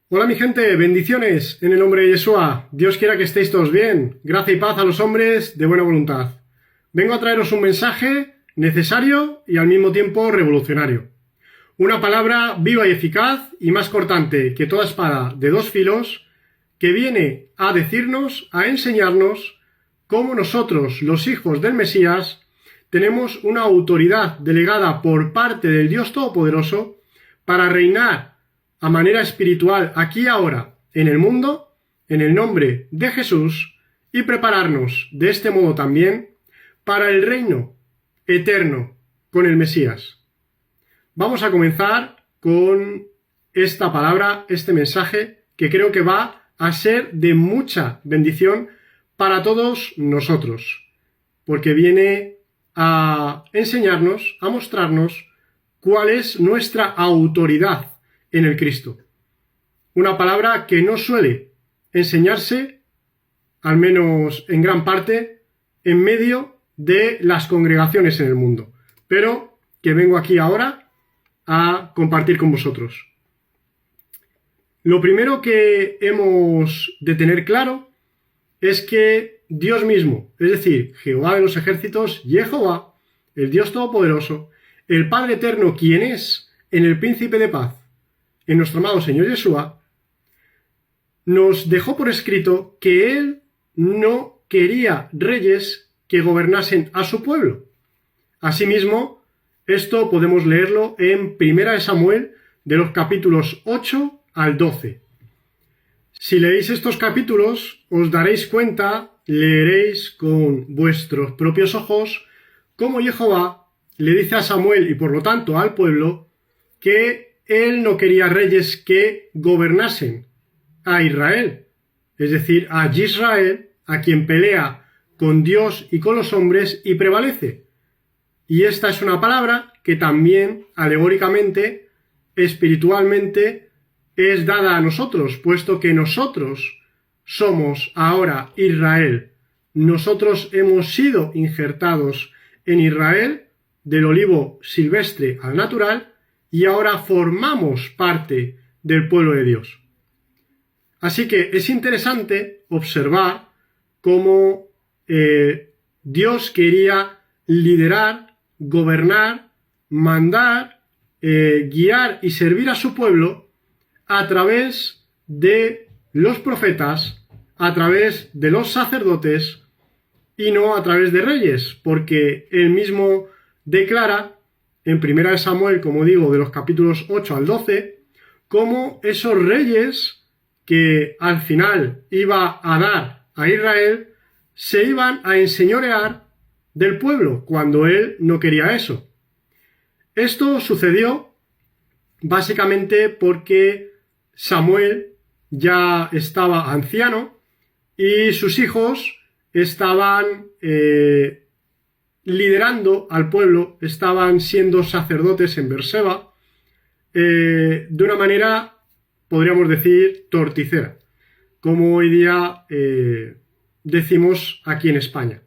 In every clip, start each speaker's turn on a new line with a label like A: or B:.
A: Hola mi gente, bendiciones en el nombre de Yeshua. Dios quiera que estéis todos bien. Gracia y paz a los hombres de buena voluntad. Vengo a traeros un mensaje necesario y al mismo tiempo revolucionario. Una palabra viva y eficaz y más cortante que toda espada de dos filos que viene a decirnos, a enseñarnos cómo nosotros, los hijos del Mesías, tenemos una autoridad delegada por parte del Dios Todopoderoso para reinar a manera espiritual aquí y ahora en el mundo, en el nombre de Jesús, y prepararnos de este modo también para el reino eterno con el Mesías. Vamos a comenzar con esta palabra, este mensaje, que creo que va a ser de mucha bendición para todos nosotros, porque viene a enseñarnos, a mostrarnos cuál es nuestra autoridad en el Cristo. Una palabra que no suele enseñarse, al menos en gran parte, en medio de las congregaciones en el mundo, pero que vengo aquí ahora a compartir con vosotros. Lo primero que hemos de tener claro es que Dios mismo, es decir, Jehová de los ejércitos, Jehová, el Dios Todopoderoso, el Padre Eterno, quien es en el Príncipe de Paz, en nuestro amado Señor Yeshua, nos dejó por escrito que Él no quería reyes que gobernasen a su pueblo. Asimismo, esto podemos leerlo en 1 Samuel de los capítulos 8 al 12. Si leéis estos capítulos, os daréis cuenta, leeréis con vuestros propios ojos, cómo Jehová le dice a Samuel y por lo tanto al pueblo que él no quería reyes que gobernasen a Israel, es decir, a Israel, a quien pelea con Dios y con los hombres y prevalece. Y esta es una palabra que también, alegóricamente, espiritualmente, es dada a nosotros, puesto que nosotros somos ahora Israel. Nosotros hemos sido injertados en Israel, del olivo silvestre al natural, y ahora formamos parte del pueblo de Dios. Así que es interesante observar cómo Dios quería liderar, gobernar, mandar, guiar y servir a su pueblo a través de los profetas, a través de los sacerdotes y no a través de reyes, porque él mismo declara en 1 Samuel, como digo, de los capítulos 8 al 12, cómo esos reyes que al final iba a dar a Israel se iban a enseñorear del pueblo, cuando él no quería eso. Esto sucedió básicamente porque Samuel ya estaba anciano y sus hijos estaban liderando al pueblo, estaban siendo sacerdotes en Berseba de una manera, podríamos decir, torticera, como hoy día decimos aquí en España.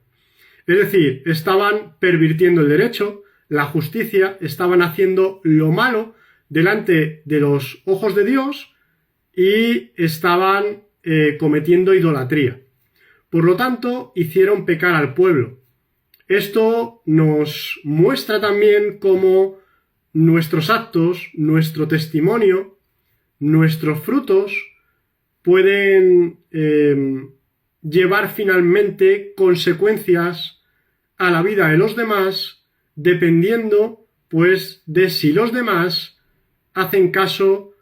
A: Es decir, estaban pervirtiendo el derecho, la justicia, estaban haciendo lo malo delante de los ojos de Dios y estaban cometiendo idolatría. Por lo tanto, hicieron pecar al pueblo. Esto nos muestra también cómo nuestros actos, nuestro testimonio, nuestros frutos pueden llevar finalmente consecuencias a la vida de los demás, dependiendo pues de si los demás hacen caso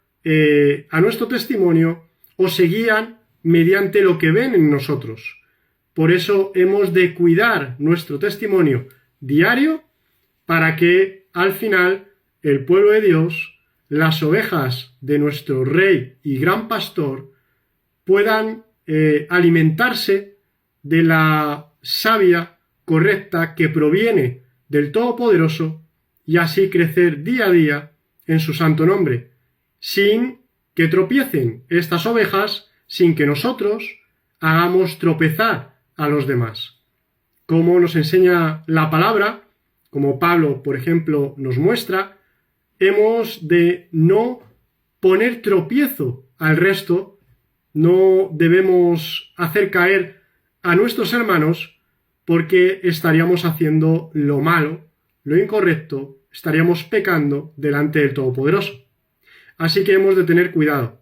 A: a nuestro testimonio o se guían mediante lo que ven en nosotros. Por eso hemos de cuidar nuestro testimonio diario para que al final el pueblo de Dios, las ovejas de nuestro Rey y Gran Pastor, puedan alimentarse de la savia correcta que proviene del Todopoderoso y así crecer día a día en su santo nombre, sin que tropiecen estas ovejas, sin que nosotros hagamos tropezar a los demás. Como nos enseña la palabra, como Pablo, por ejemplo, nos muestra, hemos de no poner tropiezo al resto, no debemos hacer caer a nuestros hermanos porque estaríamos haciendo lo malo, lo incorrecto, estaríamos pecando delante del Todopoderoso. Así que hemos de tener cuidado.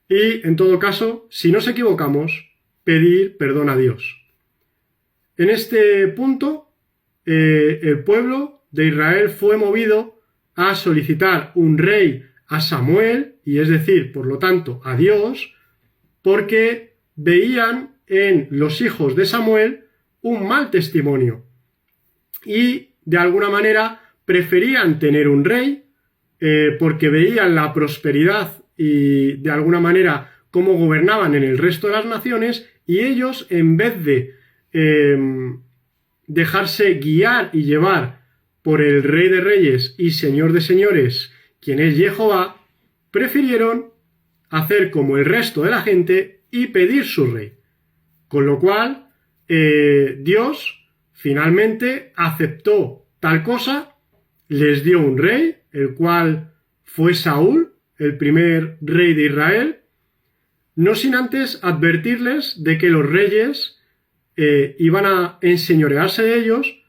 A: Y, en todo caso, si nos equivocamos, pedir perdón a Dios. En este punto, el pueblo de Israel fue movido a solicitar un rey a Samuel, y es decir, por lo tanto, a Dios, porque veían en los hijos de Samuel un mal testimonio. Y, de alguna manera, preferían tener un rey porque veían la prosperidad y, de alguna manera, cómo gobernaban en el resto de las naciones, y ellos, en vez de dejarse guiar y llevar por el Rey de Reyes y Señor de Señores, quien es Jehová, prefirieron hacer como el resto de la gente y pedir su rey. Con lo cual, Dios finalmente aceptó tal cosa, les dio un rey, el cual fue Saúl, el primer rey de Israel, no sin antes advertirles de que los reyes iban a enseñorearse de ellos,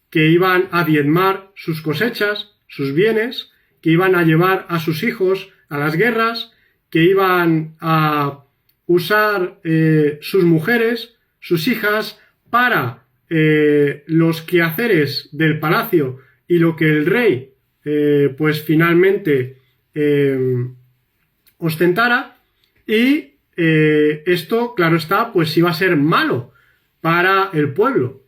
A: que iban a diezmar sus cosechas, sus bienes, que iban a llevar a sus hijos a las guerras, que iban a usar sus mujeres, sus hijas, para los quehaceres del palacio y lo que el rey pues finalmente ostentara, y esto, claro está, pues iba a ser malo para el pueblo.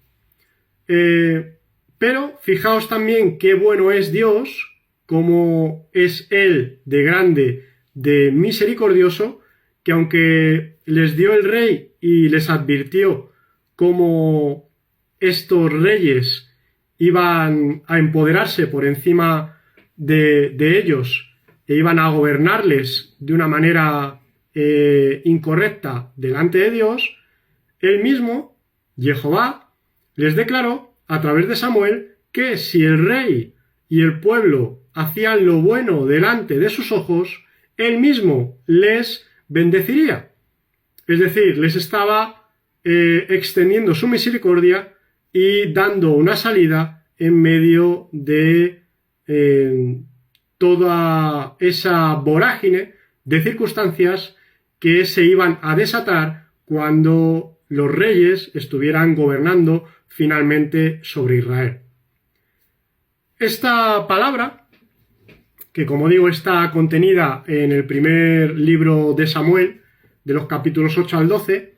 A: Pero fijaos también qué bueno es Dios, cómo es Él de grande, de misericordioso, que aunque les dio el rey y les advirtió cómo estos reyes iban a empoderarse por encima de ellos e iban a gobernarles de una manera incorrecta delante de Dios, Él mismo, Jehová, les declaró a través de Samuel que si el rey y el pueblo hacían lo bueno delante de sus ojos, Él mismo les bendeciría. Es decir, les estaba extendiendo su misericordia y dando una salida en medio de toda esa vorágine de circunstancias que se iban a desatar cuando los reyes estuvieran gobernando finalmente sobre Israel. Esta palabra, que como digo está contenida en el primer libro de Samuel, de los capítulos 8 al 12,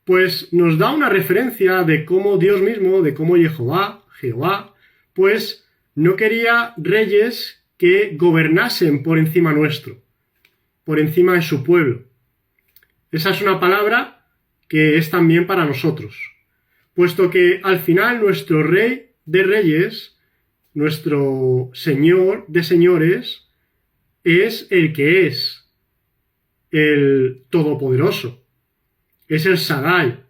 A: pues nos da una referencia de cómo Dios mismo, de cómo Jehová, pues no quería reyes que gobernasen por encima nuestro, por encima de su pueblo. Esa es una palabra que es también para nosotros, puesto que al final nuestro Rey de Reyes, nuestro Señor de Señores, es el que es, el Todopoderoso, es el Shaddai,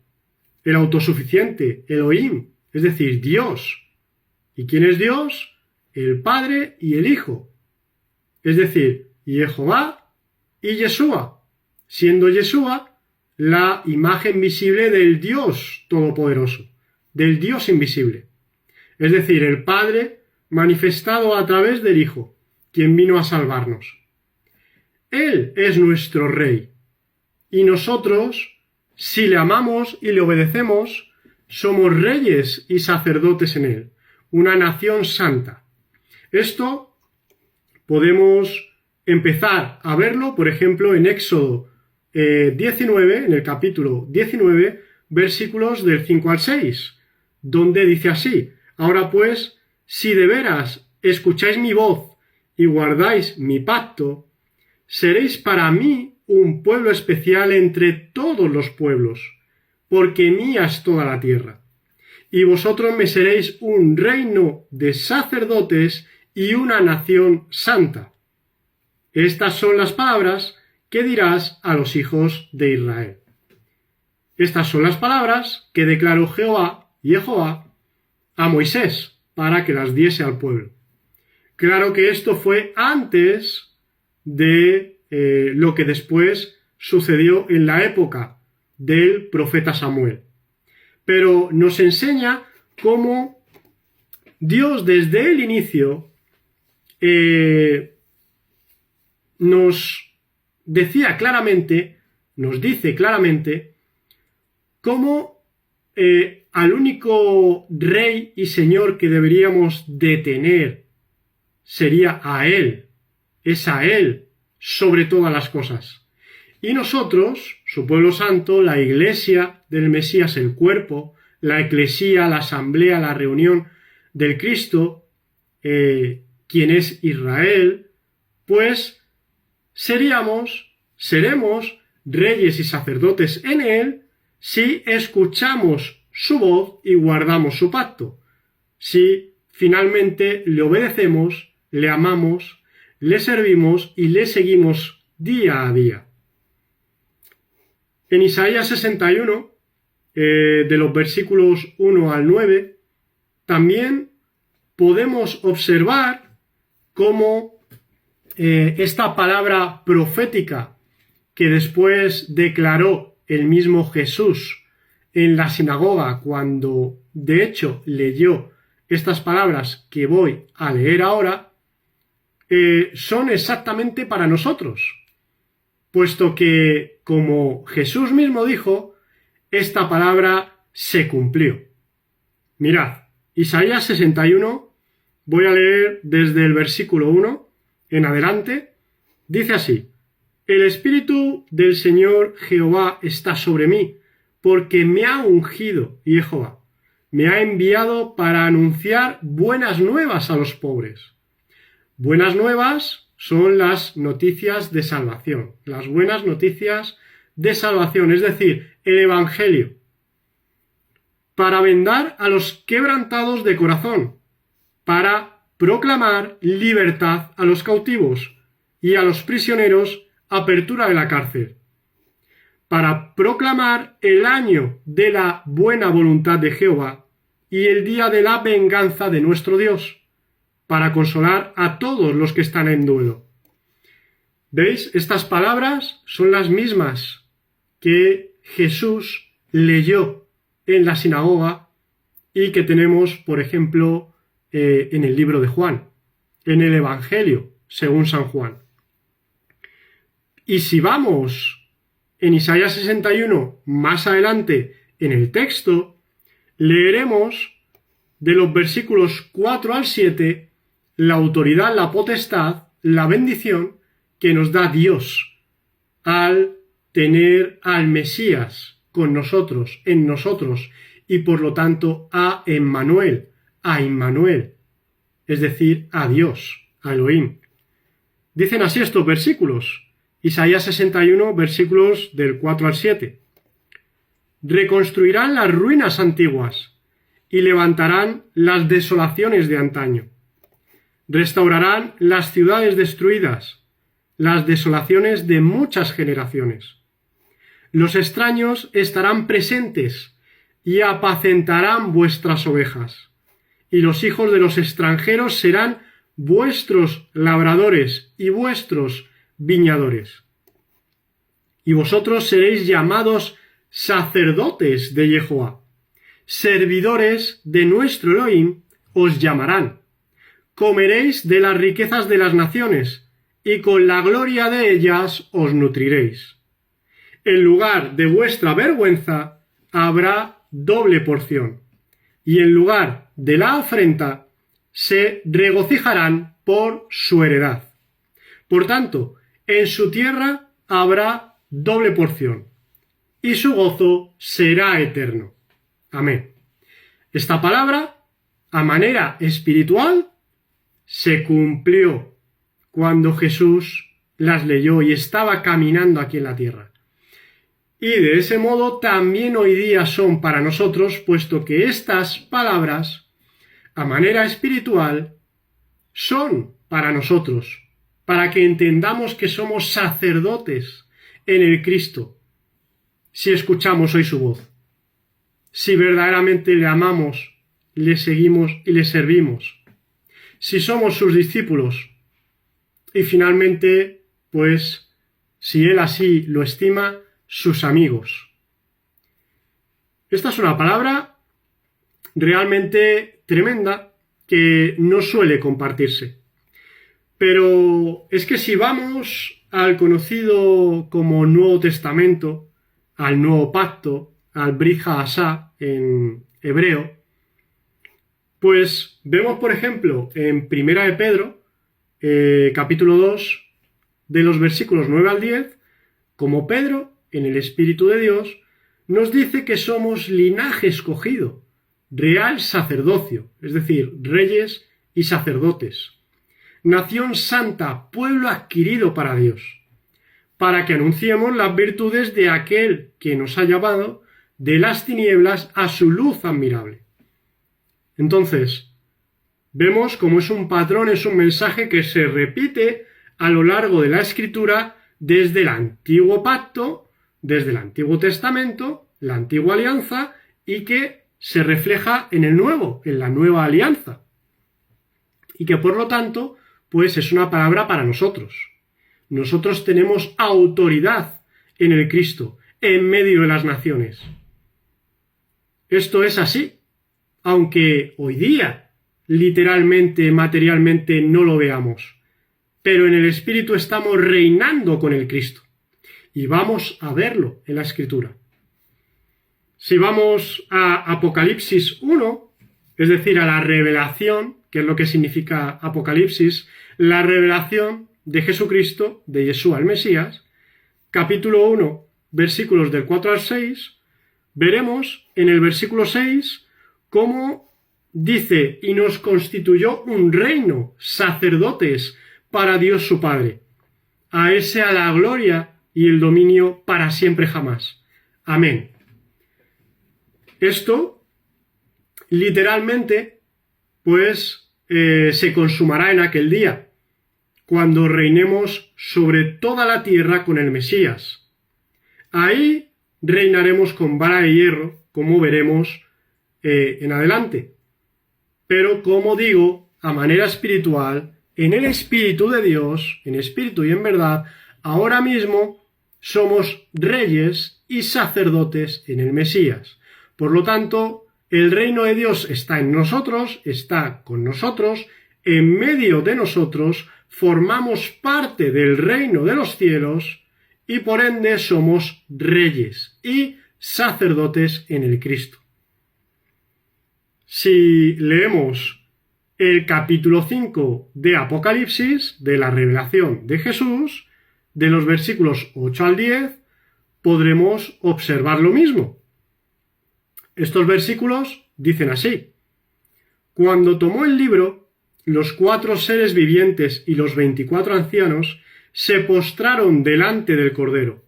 A: el autosuficiente, Elohim, es decir, Dios. ¿Y quién es Dios? El Padre y el Hijo, es decir, Jehová y Yeshua, siendo Yeshua la imagen visible del Dios Todopoderoso, del Dios invisible, es decir, el Padre manifestado a través del Hijo, quien vino a salvarnos. Él es nuestro Rey, y nosotros, si le amamos y le obedecemos, somos reyes y sacerdotes en Él, una nación santa. Esto podemos empezar a verlo, por ejemplo, en Éxodo 19, en el capítulo 19, versículos del 5 al 6, donde dice así: ahora pues, si de veras escucháis mi voz y guardáis mi pacto, seréis para mí un pueblo especial entre todos los pueblos, porque mía es toda la tierra. Y vosotros me seréis un reino de sacerdotes y una nación santa. Estas son las palabras que dirás a los hijos de Israel. Estas son las palabras que declaró Jehová a Moisés para que las diese al pueblo. Claro que esto fue antes de lo que después sucedió en la época del profeta Samuel. Pero nos enseña cómo Dios desde el inicio nos dice claramente cómo al único rey y señor que deberíamos de tener sería a Él, es a Él sobre todas las cosas. Y nosotros, su pueblo santo, la iglesia del Mesías, el cuerpo, la eclesía, la asamblea, la reunión del Cristo, quien es Israel, pues seremos reyes y sacerdotes en Él si escuchamos su voz y guardamos su pacto, si finalmente le obedecemos, le amamos, le servimos y le seguimos día a día. En Isaías 61, de los versículos 1 al 9, también podemos observar cómo esta palabra profética que después declaró el mismo Jesús en la sinagoga cuando de hecho leyó estas palabras que voy a leer ahora, son exactamente para nosotros, puesto que, como Jesús mismo dijo, esta palabra se cumplió. Mirad, Isaías 61, voy a leer desde el versículo 1 en adelante, dice así: El Espíritu del Señor Jehová está sobre mí, porque me ha ungido, Jehová, me ha enviado para anunciar buenas nuevas a los pobres. Buenas nuevas son las noticias de salvación, las buenas noticias de salvación, es decir, el Evangelio, para vendar a los quebrantados de corazón, para proclamar libertad a los cautivos y a los prisioneros apertura de la cárcel, para proclamar el año de la buena voluntad de Jehová y el día de la venganza de nuestro Dios, para consolar a todos los que están en duelo. ¿Veis? Estas palabras son las mismas que Jesús leyó en la sinagoga y que tenemos, por ejemplo, en el libro de Juan, en el Evangelio, según San Juan. Y si vamos en Isaías 61 más adelante en el texto, leeremos de los versículos 4 al 7 la autoridad, la potestad, la bendición que nos da Dios al tener al Mesías con nosotros, en nosotros, y por lo tanto a Emmanuel, es decir, a Dios, a Elohim. Dicen así estos versículos, Isaías 61, versículos del 4 al 7. Reconstruirán las ruinas antiguas y levantarán las desolaciones de antaño. Restaurarán las ciudades destruidas, las desolaciones de muchas generaciones. Los extraños estarán presentes y apacentarán vuestras ovejas, y los hijos de los extranjeros serán vuestros labradores y vuestros viñadores. Y vosotros seréis llamados sacerdotes de Jehová, servidores de nuestro Elohim os llamarán. Comeréis de las riquezas de las naciones, y con la gloria de ellas os nutriréis. En lugar de vuestra vergüenza habrá doble porción, y en lugar de la afrenta se regocijarán por su heredad. Por tanto, en su tierra habrá doble porción, y su gozo será eterno. Amén. Esta palabra, a manera espiritual, se cumplió cuando Jesús las leyó y estaba caminando aquí en la tierra. Y de ese modo también hoy día son para nosotros, puesto que estas palabras, a manera espiritual, son para nosotros, para que entendamos que somos sacerdotes en el Cristo, si escuchamos hoy su voz, si verdaderamente le amamos, le seguimos y le servimos, si somos sus discípulos y finalmente, pues, si él así lo estima, sus amigos. Esta es una palabra realmente tremenda que no suele compartirse. Pero es que si vamos al conocido como Nuevo Testamento, al Nuevo Pacto, al Brit Hadashah en hebreo, pues vemos, por ejemplo, en Primera de Pedro, capítulo 2, de los versículos 9 al 10, como Pedro, en el Espíritu de Dios, nos dice que somos linaje escogido, real sacerdocio, es decir, reyes y sacerdotes, nación santa, pueblo adquirido para Dios, para que anunciemos las virtudes de aquel que nos ha llamado de las tinieblas a su luz admirable. Entonces, vemos cómo es un patrón, es un mensaje que se repite a lo largo de la Escritura desde el Antiguo Pacto, desde el Antiguo Testamento, la Antigua Alianza, y que se refleja en el Nuevo, en la Nueva Alianza. Y que por lo tanto, pues es una palabra para nosotros. Nosotros tenemos autoridad en el Cristo, en medio de las naciones. Esto es así, aunque hoy día, literalmente, materialmente, no lo veamos. Pero en el Espíritu estamos reinando con el Cristo. Y vamos a verlo en la Escritura. Si vamos a Apocalipsis 1, es decir, a la revelación, que es lo que significa Apocalipsis, la revelación de Jesucristo, de Yeshua el Mesías, capítulo 1, versículos del 4 al 6, veremos en el versículo 6 cómo dice: y nos constituyó un reino, sacerdotes para Dios su Padre. A él sea la gloria y el dominio para siempre jamás. Amén. Esto, literalmente, pues se consumará en aquel día, cuando reinemos sobre toda la tierra con el Mesías. Ahí reinaremos con vara de hierro, como veremos en adelante. Pero, como digo, a manera espiritual, en el Espíritu de Dios, en espíritu y en verdad, ahora mismo somos reyes y sacerdotes en el Mesías. Por lo tanto, el reino de Dios está en nosotros, está con nosotros, en medio de nosotros, formamos parte del reino de los cielos y por ende somos reyes y sacerdotes en el Cristo. Si leemos el capítulo 5 de Apocalipsis, de la revelación de Jesús, de los versículos 8 al 10, podremos observar lo mismo. Estos versículos dicen así: cuando tomó el libro, los 4 seres vivientes y los 24 ancianos se postraron delante del Cordero.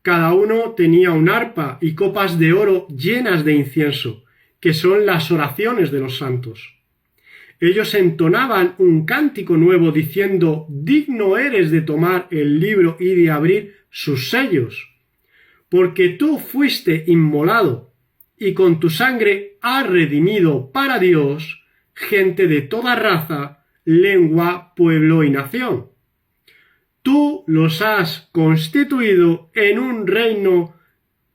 A: Cada uno tenía un arpa y copas de oro llenas de incienso, que son las oraciones de los santos. Ellos entonaban un cántico nuevo diciendo: digno eres de tomar el libro y de abrir sus sellos, porque tú fuiste inmolado y con tu sangre has redimido para Dios gente de toda raza, lengua, pueblo y nación. Tú los has constituido en un reino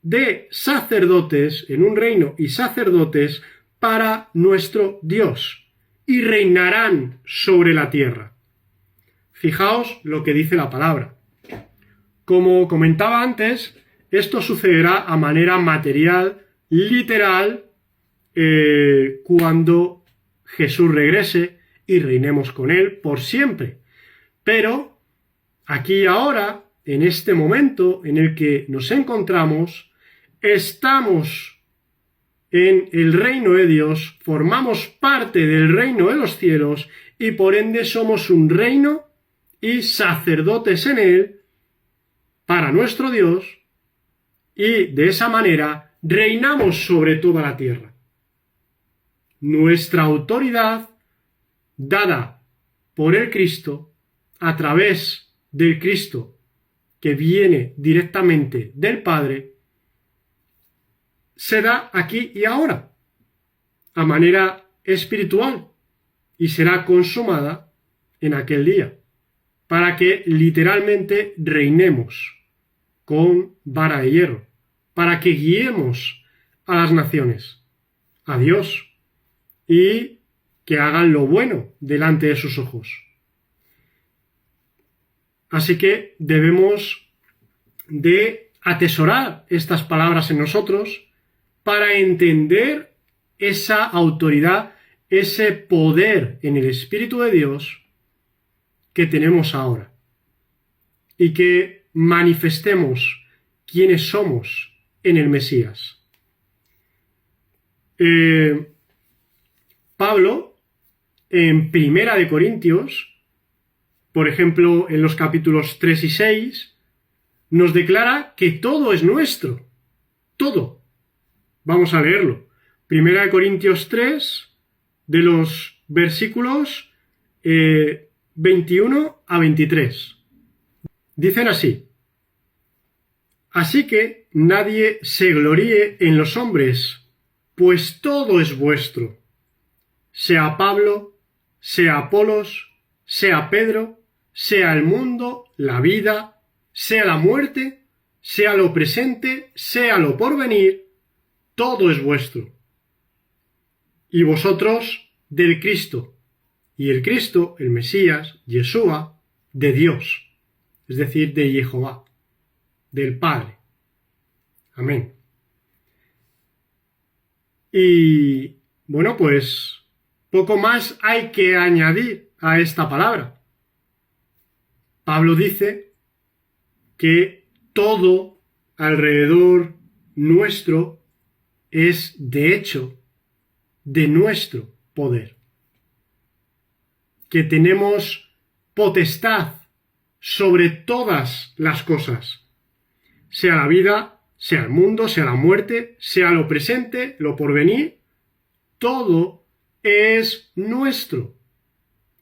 A: de sacerdotes, en un reino y sacerdotes para nuestro Dios, y reinarán sobre la tierra. Fijaos lo que dice la palabra. Como comentaba antes, esto sucederá a manera material, literal, cuando Jesús regrese y reinemos con él por siempre. Pero aquí y ahora, en este momento en el que nos encontramos, estamos en el reino de Dios, formamos parte del reino de los cielos y por ende somos un reino y sacerdotes en él para nuestro Dios, y de esa manera reinamos sobre toda la tierra. Nuestra autoridad, dada por el Cristo, a través del Cristo que viene directamente del Padre, se da aquí y ahora, a manera espiritual, y será consumada en aquel día. para que literalmente reinemos con vara de hierro, para que guiemos a las naciones, a Dios, y que hagan lo bueno delante de sus ojos. Así que debemos de atesorar estas palabras en nosotros para entender esa autoridad, ese poder en el Espíritu de Dios que tenemos ahora y que manifestemos quiénes somos en el Mesías. Pablo, en Primera de Corintios, por ejemplo, en los capítulos 3 y 6, nos declara que todo es nuestro. Todo. Vamos a leerlo. Primera de Corintios 3, de los versículos 21 a 23. Dicen así: Así que nadie se gloríe en los hombres, pues todo es vuestro. Sea Pablo, sea Apolos, sea Pedro, sea el mundo, la vida, sea la muerte, sea lo presente, sea lo porvenir, todo es vuestro. Y vosotros del Cristo, y el Cristo, el Mesías, Yeshua, de Dios, es decir, de Jehová, del Padre. Amén. Y bueno, pues poco más hay que añadir a esta palabra. Pablo dice que todo alrededor nuestro es, de hecho, de nuestro poder. Que tenemos potestad sobre todas las cosas, sea la vida, sea el mundo, sea la muerte, sea lo presente, lo porvenir, todo es nuestro,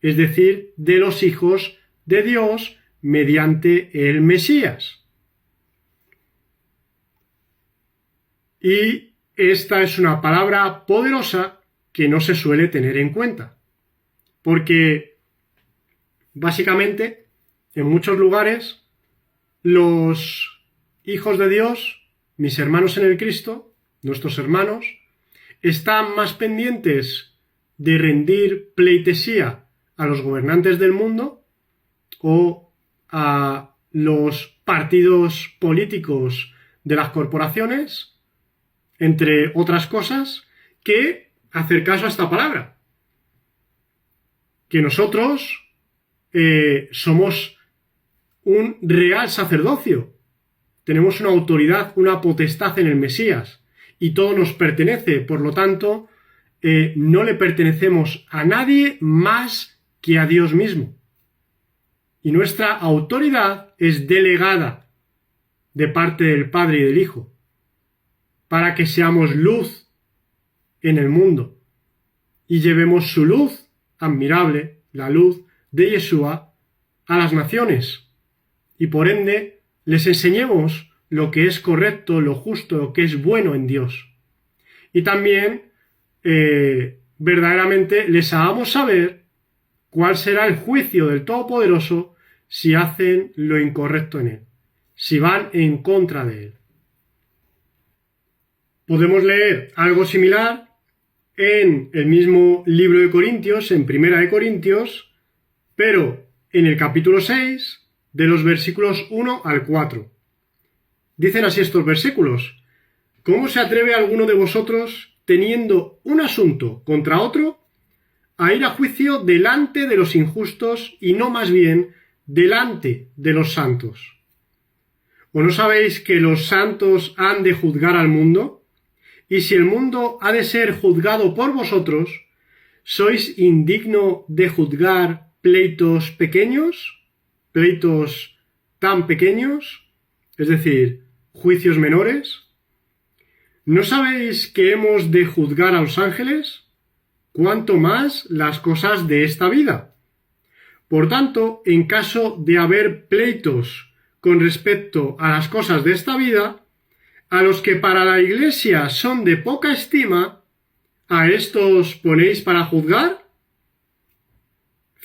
A: es decir, de los hijos de Dios mediante el Mesías. Y esta es una palabra poderosa que no se suele tener en cuenta, porque básicamente en muchos lugares los hijos de Dios, mis hermanos en el Cristo, nuestros hermanos, están más pendientes de rendir pleitesía a los gobernantes del mundo o a los partidos políticos de las corporaciones, entre otras cosas, que hacer caso a esta palabra. Que nosotros somos un real sacerdocio, tenemos una autoridad, una potestad en el Mesías, y todo nos pertenece, por lo tanto, no le pertenecemos a nadie más que a Dios mismo. Y nuestra autoridad es delegada de parte del Padre y del Hijo, para que seamos luz en el mundo y llevemos su luz admirable, la luz de Yeshua, a las naciones, y por ende les enseñemos lo que es correcto, lo justo, lo que es bueno en Dios. Y también verdaderamente les hagamos saber cuál será el juicio del Todopoderoso si hacen lo incorrecto en Él, si van en contra de Él. Podemos leer algo similar en el mismo libro de Corintios, en Primera de Corintios, pero en el capítulo 6, de los versículos 1 al 4. Dicen así estos versículos: ¿Cómo se atreve alguno de vosotros, teniendo un asunto contra otro, a ir a juicio delante de los injustos y no más bien delante de los santos? ¿O no sabéis que los santos han de juzgar al mundo? Y si el mundo ha de ser juzgado por vosotros, ¿sois indigno de juzgar pleitos pequeños? ¿Pleitos tan pequeños? Es decir, juicios menores. ¿No sabéis que hemos de juzgar a los ángeles? ¿Cuánto más las cosas de esta vida? Por tanto, en caso de haber pleitos con respecto a las cosas de esta vida, a los que para la Iglesia son de poca estima, ¿a estos ponéis para juzgar?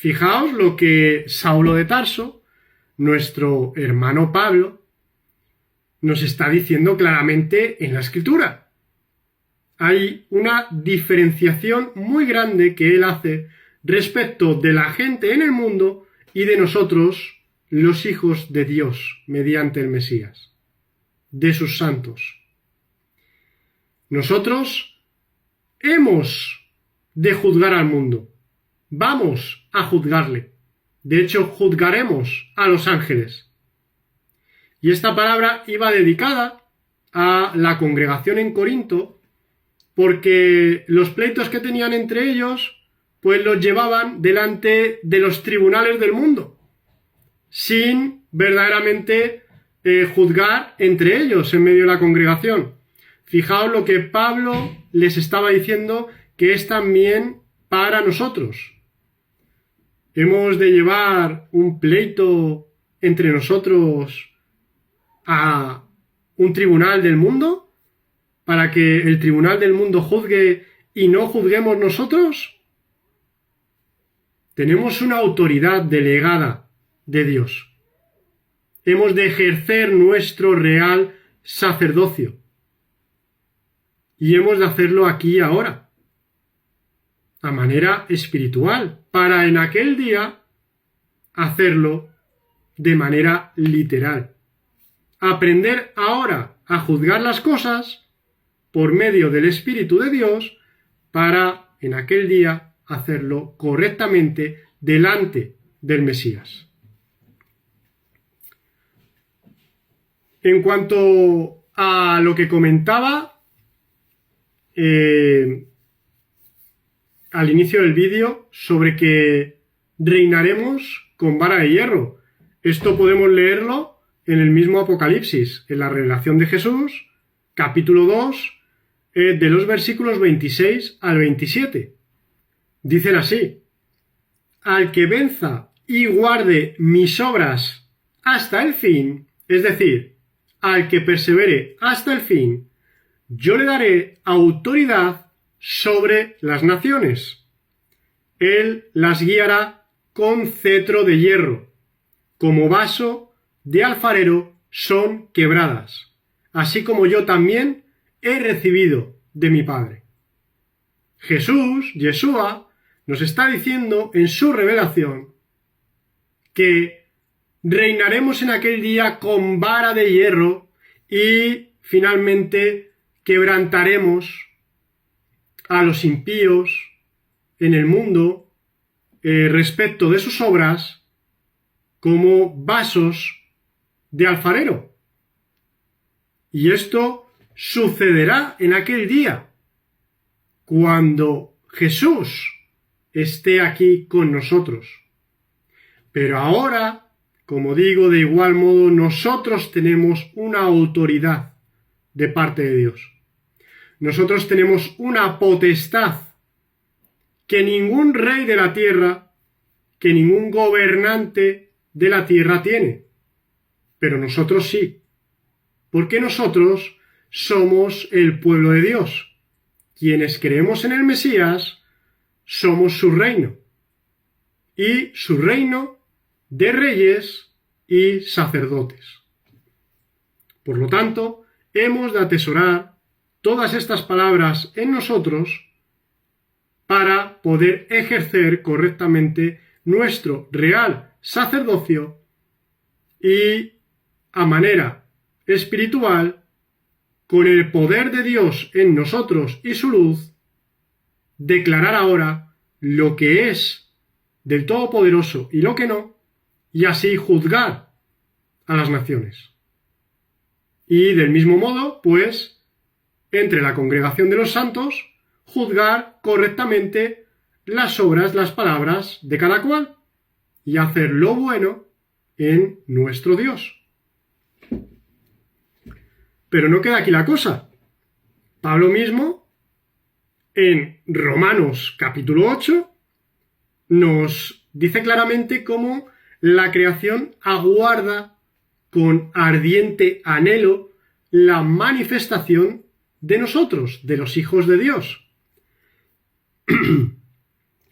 A: Fijaos lo que Saulo de Tarso, nuestro hermano Pablo, nos está diciendo claramente en la Escritura. Hay una diferenciación muy grande que él hace respecto de la gente en el mundo y de nosotros, los hijos de Dios, mediante el Mesías, de sus santos. Nosotros hemos de juzgar al mundo. Vamos a juzgarle. De hecho, juzgaremos a los ángeles. Y esta palabra iba dedicada a la congregación en Corinto, porque los pleitos que tenían entre ellos, pues los llevaban delante de los tribunales del mundo, sin verdaderamente juzgar entre ellos en medio de la congregación. Fijaos lo que Pablo les estaba diciendo, que es también para nosotros. ¿Hemos de llevar un pleito entre nosotros a un tribunal del mundo para que el tribunal del mundo juzgue y no juzguemos nosotros? Tenemos una autoridad delegada de Dios. Hemos de ejercer nuestro real sacerdocio. Y hemos de hacerlo aquí y ahora, a manera espiritual, para en aquel día hacerlo de manera literal. Aprender ahora a juzgar las cosas por medio del Espíritu de Dios para en aquel día hacerlo correctamente delante del Mesías. En cuanto a lo que comentaba al inicio del vídeo sobre que reinaremos con vara de hierro, esto podemos leerlo en el mismo Apocalipsis, en la revelación de Jesús, capítulo 2, de los versículos 26 al 27. Dicen así: al que venza y guarde mis obras hasta el fin, es decir, al que persevere hasta el fin, yo le daré autoridad sobre las naciones. Él las guiará con cetro de hierro, como vaso de alfarero son quebradas, así como yo también he recibido de mi Padre. Jesús, Yeshua, nos está diciendo en su revelación que reinaremos en aquel día con vara de hierro y finalmente quebrantaremos a los impíos en el mundo respecto de sus obras como vasos de alfarero. Y esto sucederá en aquel día, cuando Jesús esté aquí con nosotros. Pero ahora, como digo, de igual modo, nosotros tenemos una autoridad de parte de Dios. Nosotros tenemos una potestad que ningún rey de la tierra, que ningún gobernante de la tierra tiene. Pero nosotros sí, porque nosotros somos el pueblo de Dios. Quienes creemos en el Mesías somos su reino, y su reino de reyes y sacerdotes. Por lo tanto, hemos de atesorar todas estas palabras en nosotros para poder ejercer correctamente nuestro real sacerdocio y, a manera espiritual, con el poder de Dios en nosotros y su luz, declarar ahora lo que es del Todopoderoso y lo que no, y así juzgar a las naciones. Y del mismo modo, pues, entre la congregación de los santos, juzgar correctamente las obras, las palabras de cada cual, y hacer lo bueno en nuestro Dios. Pero no queda aquí la cosa. Pablo mismo, en Romanos capítulo 8, nos dice claramente cómo la creación aguarda con ardiente anhelo la manifestación de nosotros, de los hijos de Dios.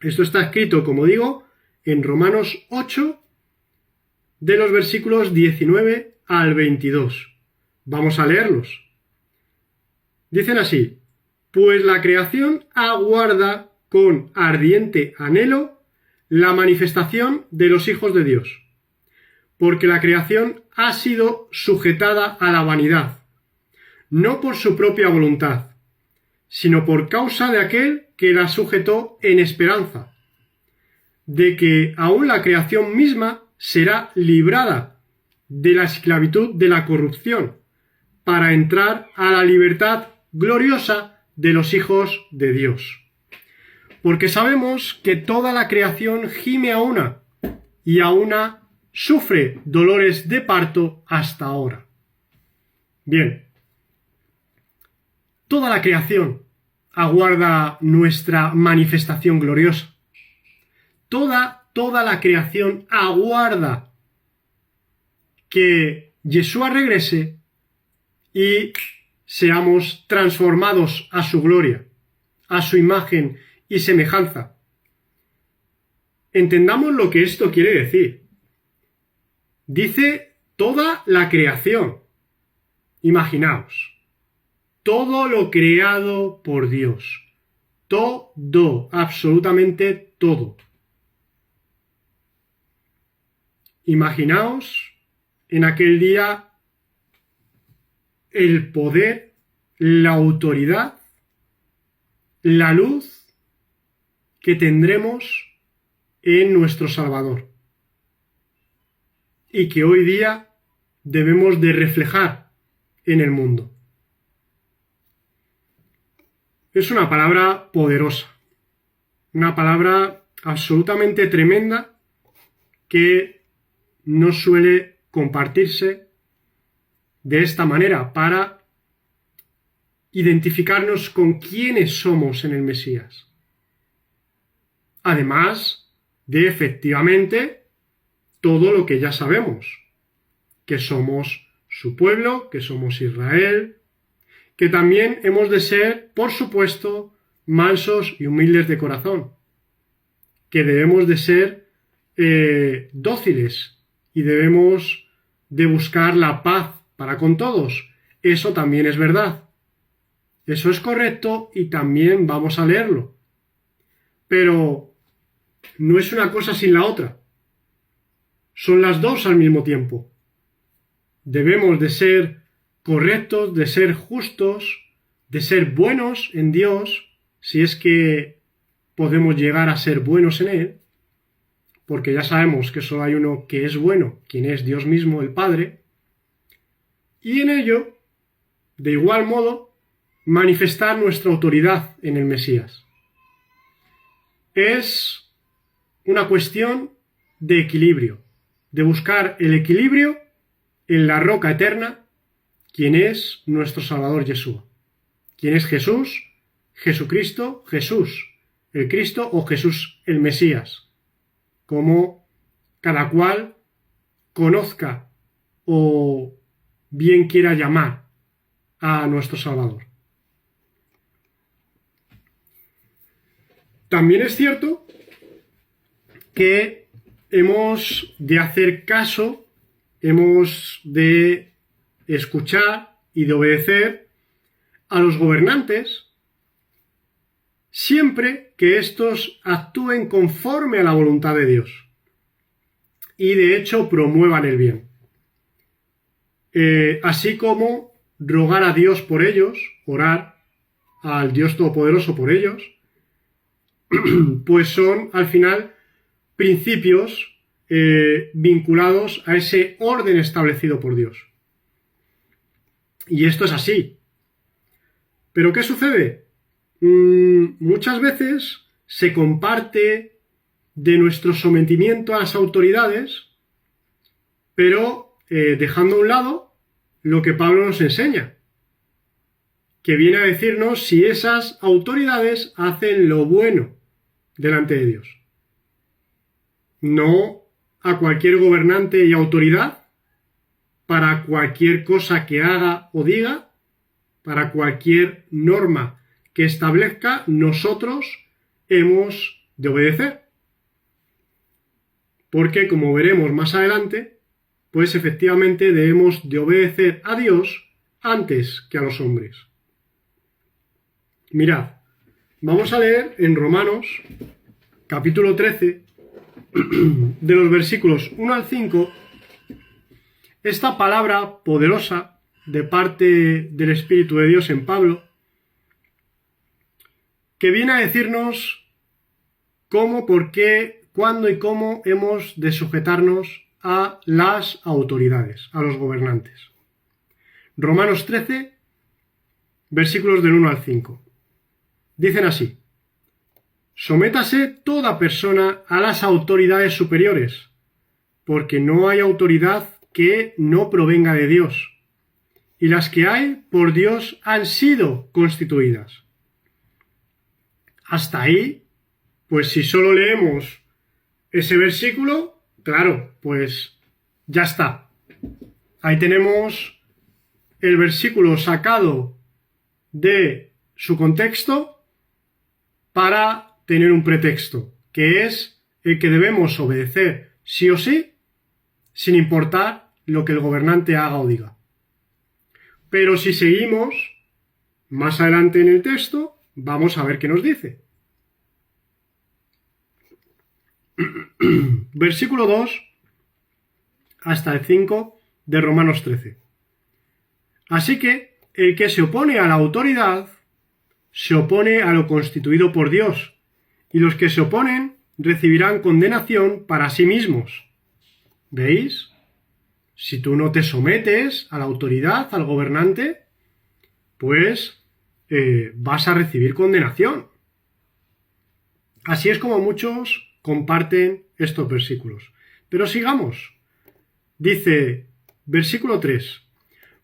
A: Esto está escrito, como digo, en Romanos 8, de los versículos 19 al 22. Vamos a leerlos. Dicen así: pues la creación aguarda con ardiente anhelo la manifestación de los hijos de Dios, porque la creación ha sido sujetada a la vanidad, no por su propia voluntad, sino por causa de aquel que la sujetó en esperanza, de que aún la creación misma será librada de la esclavitud de la corrupción, para entrar a la libertad gloriosa de los hijos de Dios. Porque sabemos que toda la creación gime a una, y a una sufre dolores de parto hasta ahora. Bien, toda la creación aguarda nuestra manifestación gloriosa. Toda la creación aguarda que Yeshua regrese y seamos transformados a su gloria, a su imagen y semejanza. Entendamos lo que esto quiere decir. Dice toda la creación. Imaginaos, todo lo creado por Dios. Todo, absolutamente todo. Imaginaos en aquel día el poder, la autoridad, la luz que tendremos en nuestro Salvador y que hoy día debemos de reflejar en el mundo. Es una palabra poderosa, una palabra absolutamente tremenda que no suele compartirse de esta manera para identificarnos con quiénes somos en el Mesías. Además de efectivamente todo lo que ya sabemos, que somos su pueblo, que somos Israel, que también hemos de ser, por supuesto, mansos y humildes de corazón, que debemos de ser dóciles y debemos de buscar la paz para con todos. Eso también es verdad. Eso es correcto y también vamos a leerlo. Pero no es una cosa sin la otra. Son las dos al mismo tiempo. Debemos de ser correctos, de ser justos, de ser buenos en Dios, si es que podemos llegar a ser buenos en Él, porque ya sabemos que solo hay uno que es bueno, quien es Dios mismo, el Padre, y en ello, de igual modo, manifestar nuestra autoridad en el Mesías. Es una cuestión de equilibrio, de buscar el equilibrio en la roca eterna, quien es nuestro Salvador Yeshua, quien es Jesús, Jesucristo, Jesús, el Cristo o Jesús el Mesías, como cada cual conozca o bien quiera llamar a nuestro Salvador. También es cierto que hemos de hacer caso, hemos de escuchar y de obedecer a los gobernantes siempre que éstos actúen conforme a la voluntad de Dios y de hecho promuevan el bien. Así como rogar a Dios por ellos, orar al Dios Todopoderoso por ellos, pues son al final principios vinculados a ese orden establecido por Dios. Y esto es así. ¿Pero qué sucede? Muchas veces se comparte de nuestro sometimiento a las autoridades, pero dejando a un lado lo que Pablo nos enseña, que viene a decirnos si esas autoridades hacen lo bueno delante de Dios. No a cualquier gobernante y autoridad para cualquier cosa que haga o diga, para cualquier norma que establezca, nosotros hemos de obedecer. porque, como veremos más adelante, pues efectivamente debemos de obedecer a Dios antes que a los hombres. Mirad, vamos a leer en Romanos, capítulo 13, de los versículos 1 al 5, esta palabra poderosa de parte del Espíritu de Dios en Pablo, que viene a decirnos cómo, por qué, cuándo y cómo hemos de sujetarnos a las autoridades, a los gobernantes. Romanos 13, versículos del 1 al 5. Dicen así: sométase toda persona a las autoridades superiores, porque no hay autoridad que no provenga de Dios, y las que hay por Dios han sido constituidas. Hasta ahí, pues si solo leemos ese versículo, claro, pues ya está. Ahí tenemos el versículo sacado de su contexto para tener un pretexto, que es el que debemos obedecer sí o sí, sin importar lo que el gobernante haga o diga. Pero si seguimos más adelante en el texto, vamos a ver qué nos dice. Versículo 2 hasta el 5 de Romanos 13. Así que el que se opone a la autoridad se opone a lo constituido por Dios, y los que se oponen recibirán condenación para sí mismos. ¿Veis? Si tú no te sometes a la autoridad, al gobernante, pues vas a recibir condenación. Así es como muchos comparten estos versículos. Pero sigamos. Dice, versículo 3,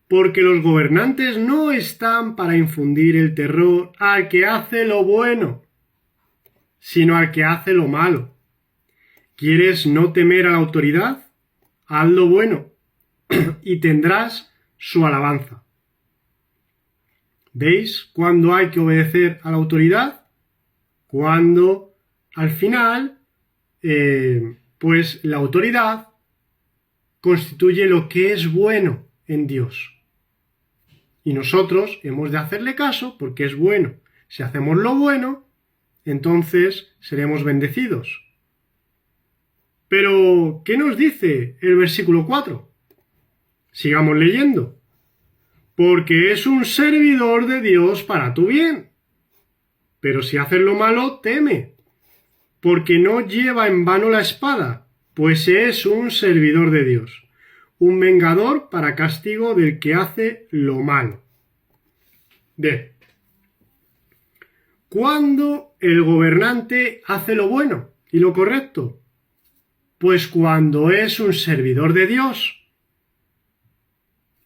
A: porque los gobernantes no están para infundir el terror al que hace lo bueno, sino al que hace lo malo. ¿Quieres no temer a la autoridad? Haz lo bueno y tendrás su alabanza. ¿Veis cuándo hay que obedecer a la autoridad? Cuando al final, pues la autoridad constituye lo que es bueno en Dios. Y nosotros hemos de hacerle caso porque es bueno. Si hacemos lo bueno, entonces seremos bendecidos. Pero, ¿qué nos dice el versículo 4? Sigamos leyendo. Porque es un servidor de Dios para tu bien. Pero si haces lo malo, teme, porque no lleva en vano la espada, pues es un servidor de Dios, un vengador para castigo del que hace lo malo. Bien. ¿Cuándo el gobernante hace lo bueno y lo correcto? Pues cuando es un servidor de Dios.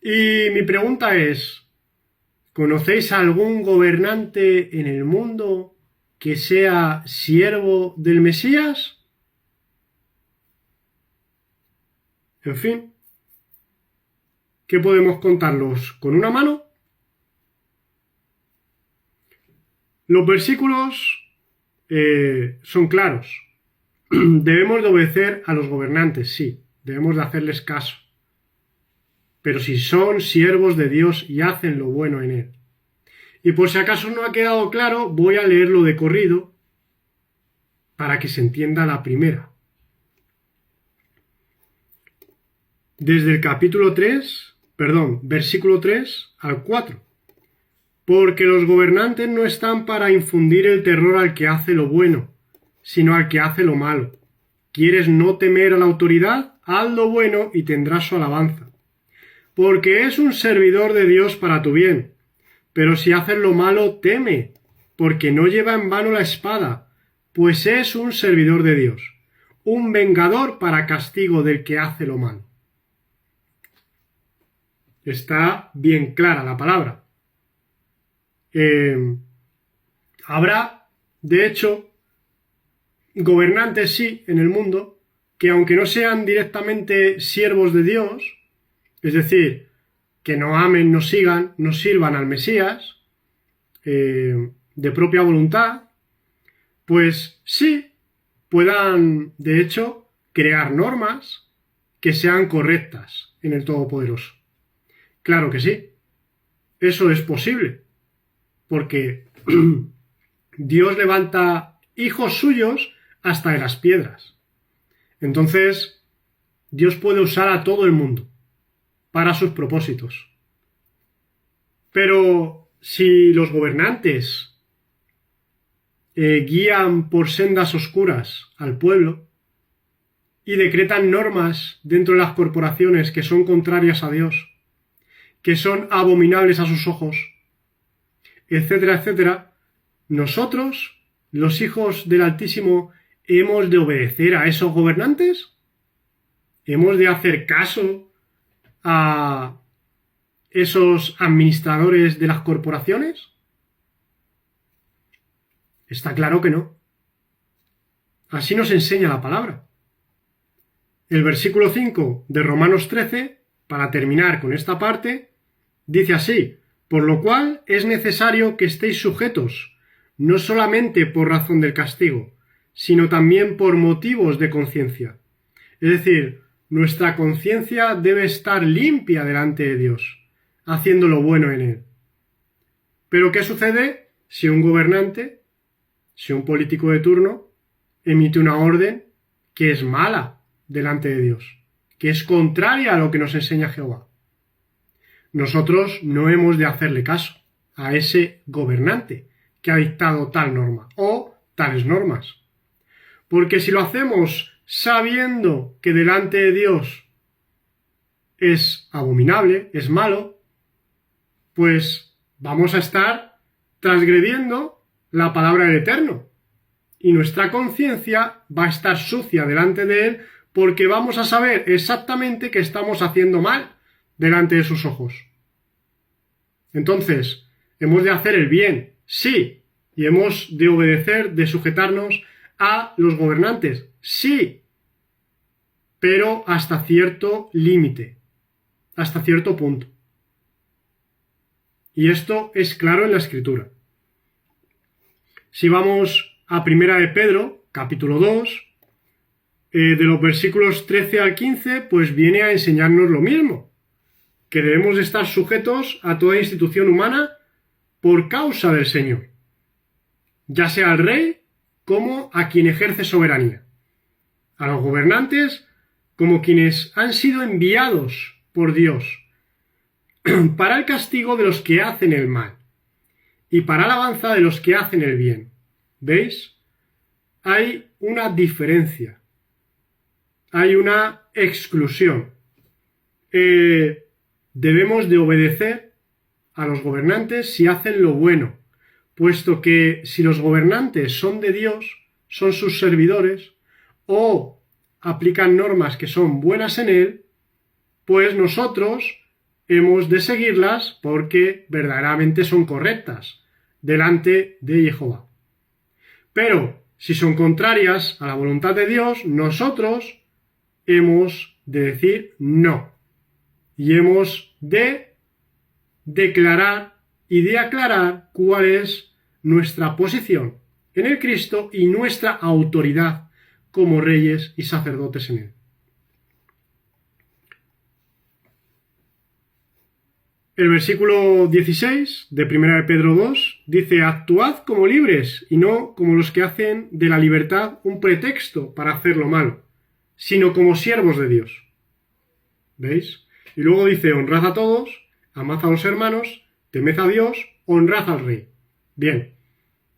A: Y mi pregunta es, ¿conocéis a algún gobernante en el mundo que sea siervo del Mesías? En fin, ¿qué podemos contarlos con una mano? Los versículos son claros. Debemos de obedecer a los gobernantes, sí, debemos de hacerles caso. Pero si son siervos de Dios y hacen lo bueno en él. Y por si acaso no ha quedado claro, voy a leerlo de corrido para que se entienda la primera. Desde el versículo 3 al 4. Porque los gobernantes no están para infundir el terror al que hace lo bueno, sino al que hace lo malo. ¿Quieres no temer a la autoridad? Haz lo bueno y tendrás su alabanza. Porque es un servidor de Dios para tu bien. Pero si haces lo malo, teme, porque no lleva en vano la espada, pues es un servidor de Dios, un vengador para castigo del que hace lo malo. Está bien clara la palabra. Habrá, de hecho, gobernantes sí en el mundo que, aunque no sean directamente siervos de Dios, es decir, que no amen, no sigan, no sirvan al Mesías de propia voluntad, pues sí puedan, de hecho, crear normas que sean correctas en el Todopoderoso. Claro que sí, eso es posible, porque Dios levanta hijos suyos hasta de las piedras. Entonces, Dios puede usar a todo el mundo para sus propósitos. Pero si los gobernantes guían por sendas oscuras al pueblo y decretan normas dentro de las corporaciones que son contrarias a Dios, que son abominables a sus ojos, etcétera, etcétera, nosotros, los hijos del Altísimo, ¿hemos de obedecer a esos gobernantes? ¿Hemos de hacer caso a esos administradores de las corporaciones? Está claro que no. Así nos enseña la palabra. El versículo 5 de Romanos 13, para terminar con esta parte, dice así: por lo cual es necesario que estéis sujetos, no solamente por razón del castigo, sino también por motivos de conciencia. Es decir, nuestra conciencia debe estar limpia delante de Dios, haciendo lo bueno en Él. Pero ¿qué sucede si un gobernante, si un político de turno, emite una orden que es mala delante de Dios, que es contraria a lo que nos enseña Jehová? Nosotros no hemos de hacerle caso a ese gobernante que ha dictado tal norma o tales normas. Porque si lo hacemos sabiendo que delante de Dios es abominable, es malo, pues vamos a estar transgrediendo la palabra del Eterno. Y nuestra conciencia va a estar sucia delante de Él porque vamos a saber exactamente que estamos haciendo mal delante de sus ojos. Entonces, hemos de hacer el bien, sí, y hemos de obedecer, de sujetarnos a los gobernantes, sí, pero hasta cierto límite, hasta cierto punto. Y esto es claro en la Escritura. Si vamos a Primera de Pedro, capítulo 2, de los versículos 13 al 15, pues viene a enseñarnos lo mismo, que debemos estar sujetos a toda institución humana por causa del Señor, ya sea al rey como a quien ejerce soberanía, a los gobernantes como quienes han sido enviados por Dios para el castigo de los que hacen el mal y para la alabanza de los que hacen el bien. ¿Veis? Hay una diferencia, hay una exclusión. Debemos de obedecer a los gobernantes si hacen lo bueno, puesto que si los gobernantes son de Dios, son sus servidores, o aplican normas que son buenas en Él, pues nosotros hemos de seguirlas porque verdaderamente son correctas delante de Jehová. Pero si son contrarias a la voluntad de Dios, nosotros hemos de decir no. Y hemos de declarar y de aclarar cuál es nuestra posición en el Cristo y nuestra autoridad como reyes y sacerdotes en Él. El versículo 16 de 1 de Pedro 2 dice: actuad como libres y no como los que hacen de la libertad un pretexto para hacer lo malo, sino como siervos de Dios. ¿Veis? Y luego dice: honrad a todos, amad a los hermanos, temed a Dios, honrad al rey. Bien,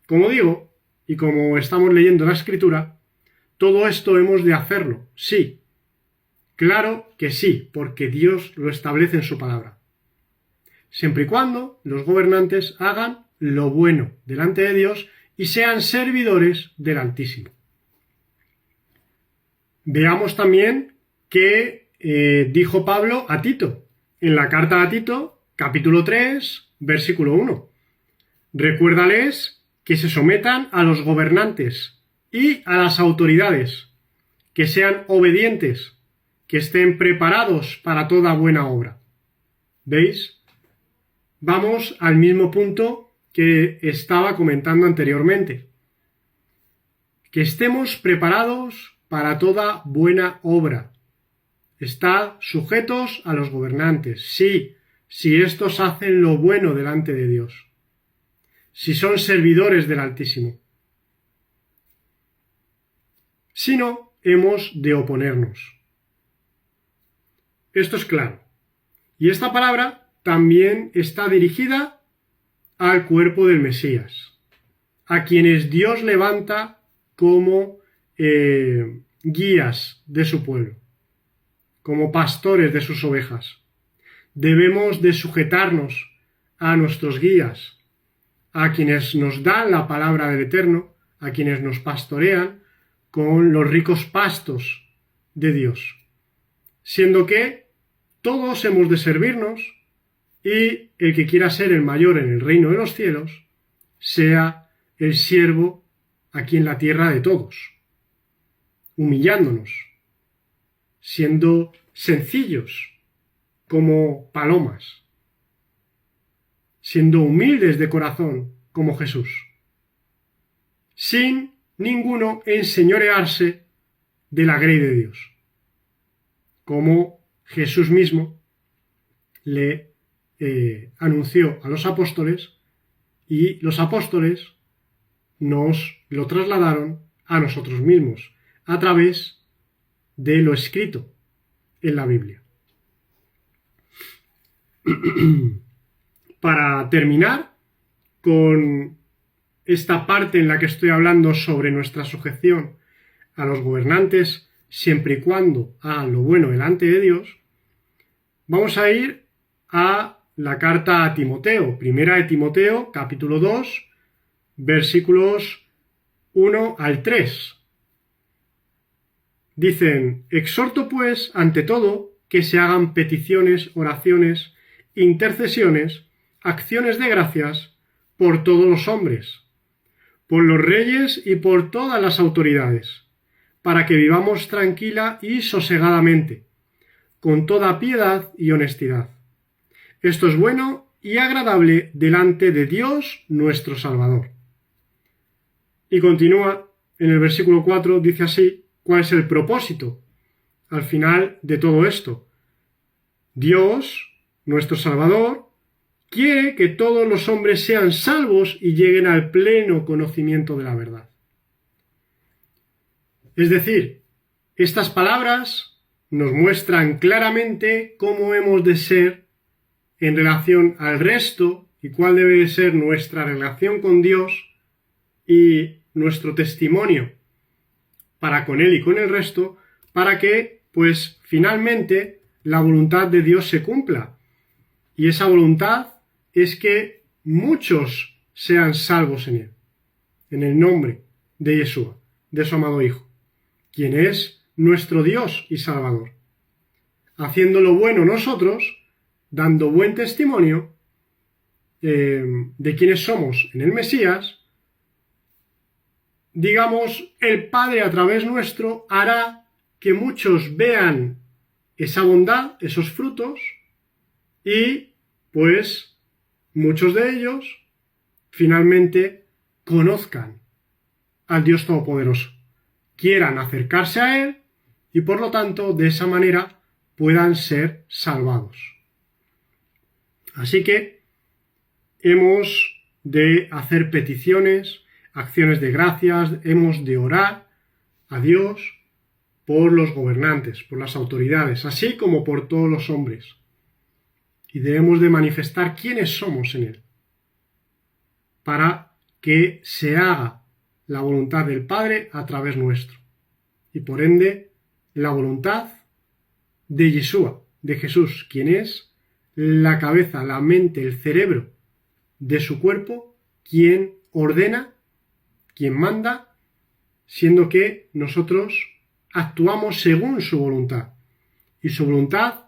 A: como digo, y como estamos leyendo la Escritura, todo esto hemos de hacerlo, sí. Claro que sí, porque Dios lo establece en su palabra. Siempre y cuando los gobernantes hagan lo bueno delante de Dios y sean servidores del Altísimo. Veamos también qué dijo Pablo a Tito, en la carta a Tito, capítulo 3, versículo 1. Recuérdales que se sometan a los gobernantes y a las autoridades, que sean obedientes, que estén preparados para toda buena obra. ¿Veis? Vamos al mismo punto que estaba comentando anteriormente. Que estemos preparados para toda buena obra. Estad sujetos a los gobernantes, sí, si éstos hacen lo bueno delante de Dios, si son servidores del Altísimo. Si no, hemos de oponernos. Esto es claro. Y esta palabra también está dirigida al cuerpo del Mesías, a quienes Dios levanta como guías de su pueblo, como pastores de sus ovejas. Debemos de sujetarnos a nuestros guías, a quienes nos dan la palabra del Eterno, a quienes nos pastorean con los ricos pastos de Dios, siendo que todos hemos de servirnos y el que quiera ser el mayor en el reino de los cielos sea el siervo aquí en la tierra de todos, humillándonos, siendo sencillos como palomas, siendo humildes de corazón como Jesús, sin ninguno enseñorearse de la grey de Dios, como Jesús mismo le anunció a los apóstoles, y los apóstoles nos lo trasladaron a nosotros mismos a través de lo escrito en la Biblia. Para terminar con esta parte en la que estoy hablando sobre nuestra sujeción a los gobernantes, siempre y cuando hagan lo bueno delante de Dios, vamos a ir a la carta a Timoteo, primera de Timoteo, capítulo 2, versículos 1 al 3. Dicen: exhorto pues ante todo que se hagan peticiones, oraciones, intercesiones, acciones de gracias por todos los hombres, por los reyes y por todas las autoridades, para que vivamos tranquila y sosegadamente, con toda piedad y honestidad. Esto es bueno y agradable delante de Dios nuestro Salvador. Y continúa en el versículo 4, dice así: ¿cuál es el propósito al final de todo esto? Dios, nuestro Salvador, quiere que todos los hombres sean salvos y lleguen al pleno conocimiento de la verdad. Es decir, estas palabras nos muestran claramente cómo hemos de ser en relación al resto y cuál debe de ser nuestra relación con Dios y nuestro testimonio para con Él y con el resto, para que, pues, finalmente la voluntad de Dios se cumpla. Y esa voluntad es que muchos sean salvos en Él, en el nombre de Yeshua, de su amado Hijo, quien es nuestro Dios y Salvador. Haciendo lo bueno nosotros, dando buen testimonio de quiénes somos en el Mesías, digamos, el Padre a través nuestro hará que muchos vean esa bondad, esos frutos, y pues muchos de ellos finalmente conozcan al Dios Todopoderoso, quieran acercarse a Él y por lo tanto de esa manera puedan ser salvados. Así que hemos de hacer peticiones, acciones de gracias, hemos de orar a Dios por los gobernantes, por las autoridades, así como por todos los hombres. Y debemos de manifestar quiénes somos en Él, para que se haga la voluntad del Padre a través nuestro. Y por ende, la voluntad de Yeshua, de Jesús, quien es la cabeza, la mente, el cerebro de su cuerpo, quien ordena, quien manda, siendo que nosotros actuamos según su voluntad. Y su voluntad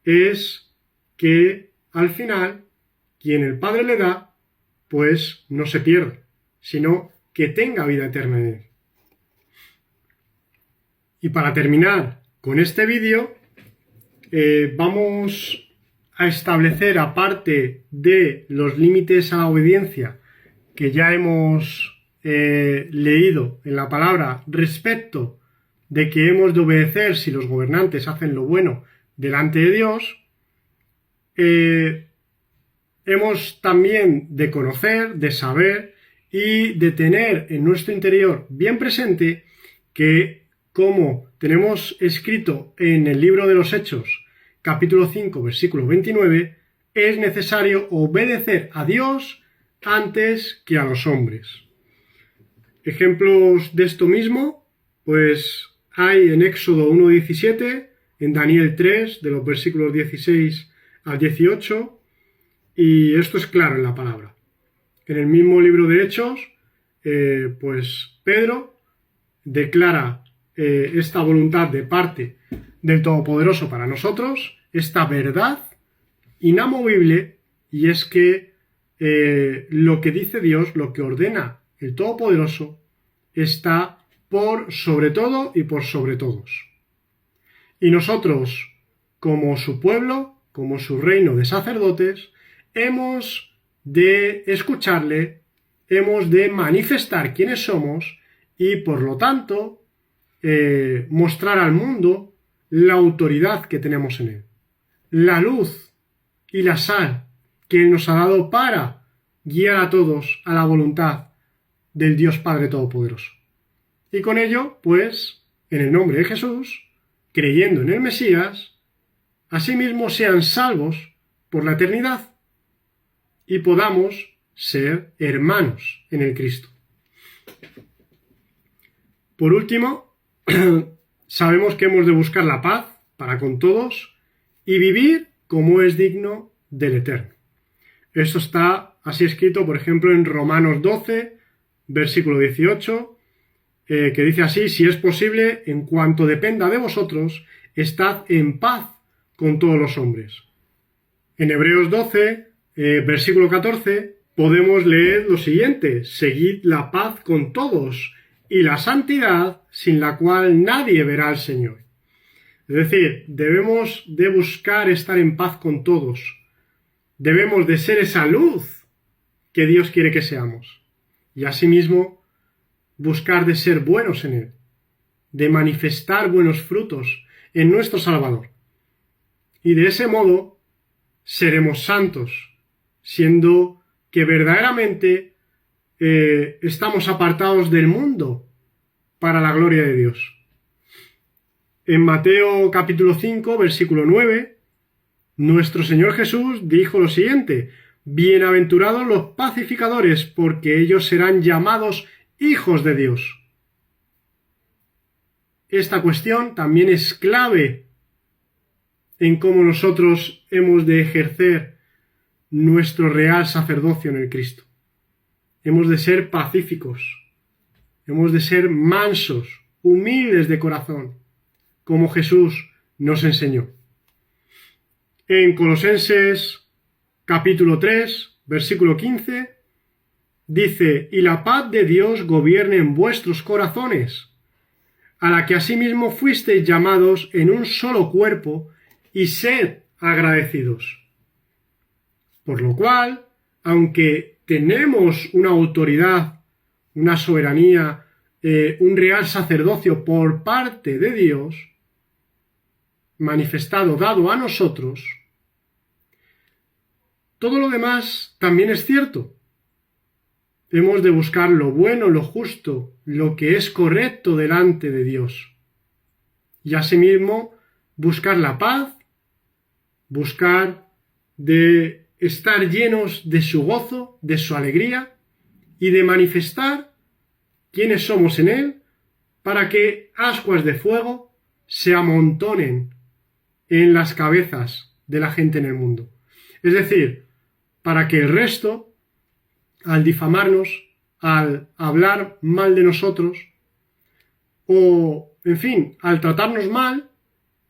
A: es que al final, quien el Padre le da, pues no se pierda, sino que tenga vida eterna en Él. Y para terminar con este vídeo, vamos a establecer, aparte de los límites a la obediencia que ya hemos leído en la palabra respecto de que hemos de obedecer si los gobernantes hacen lo bueno delante de Dios, hemos también de conocer, de saber y de tener en nuestro interior bien presente que, como tenemos escrito en el libro de los Hechos, capítulo 5, versículo 29, es necesario obedecer a Dios antes que a los hombres. Ejemplos de esto mismo, pues hay en Éxodo 1:17, en Daniel 3, de los versículos 16 al 18, y esto es claro en la palabra. En el mismo libro de Hechos, pues Pedro declara esta voluntad de parte del Todopoderoso para nosotros, esta verdad inamovible, y es que lo que dice Dios, lo que ordena el Todopoderoso, está por sobre todo y por sobre todos. Y nosotros, como su pueblo, como su reino de sacerdotes, hemos de escucharle, hemos de manifestar quiénes somos y, por lo tanto, mostrar al mundo la autoridad que tenemos en él, la luz y la sal que Él nos ha dado para guiar a todos a la voluntad del Dios Padre Todopoderoso. Y con ello, pues, en el nombre de Jesús, creyendo en el Mesías, asimismo sean salvos por la eternidad y podamos ser hermanos en el Cristo. Por último, sabemos que hemos de buscar la paz para con todos y vivir como es digno del Eterno. Esto está así escrito, por ejemplo, en Romanos 12, versículo 18, que dice así: si es posible, en cuanto dependa de vosotros, estad en paz con todos los hombres. En Hebreos 12, versículo 14, podemos leer lo siguiente: seguid la paz con todos y la santidad, sin la cual nadie verá al Señor. Es decir, debemos de buscar estar en paz con todos. Debemos de ser esa luz que Dios quiere que seamos. Y asimismo, buscar de ser buenos en Él, de manifestar buenos frutos en nuestro Salvador. Y de ese modo seremos santos, siendo que verdaderamente estamos apartados del mundo para la gloria de Dios. En Mateo capítulo 5, versículo 9, nuestro Señor Jesús dijo lo siguiente: bienaventurados los pacificadores, porque ellos serán llamados hijos de Dios. Esta cuestión también es clave en cómo nosotros hemos de ejercer nuestro real sacerdocio en el Cristo. Hemos de ser pacíficos, hemos de ser mansos, humildes de corazón, como Jesús nos enseñó. En Colosenses capítulo 3, versículo 15, dice: y la paz de Dios gobierne en vuestros corazones, a la que asimismo fuisteis llamados en un solo cuerpo, y sed agradecidos. Por lo cual, aunque tenemos una autoridad, una soberanía, un real sacerdocio por parte de Dios, manifestado, dado a nosotros, todo lo demás también es cierto. Hemos de buscar lo bueno, lo justo, lo que es correcto delante de Dios. Y asimismo, buscar la paz, buscar de estar llenos de su gozo, de su alegría y de manifestar quiénes somos en Él, para que ascuas de fuego se amontonen en las cabezas de la gente en el mundo. Es decir, para que el resto, al difamarnos, al hablar mal de nosotros, o, en fin, al tratarnos mal,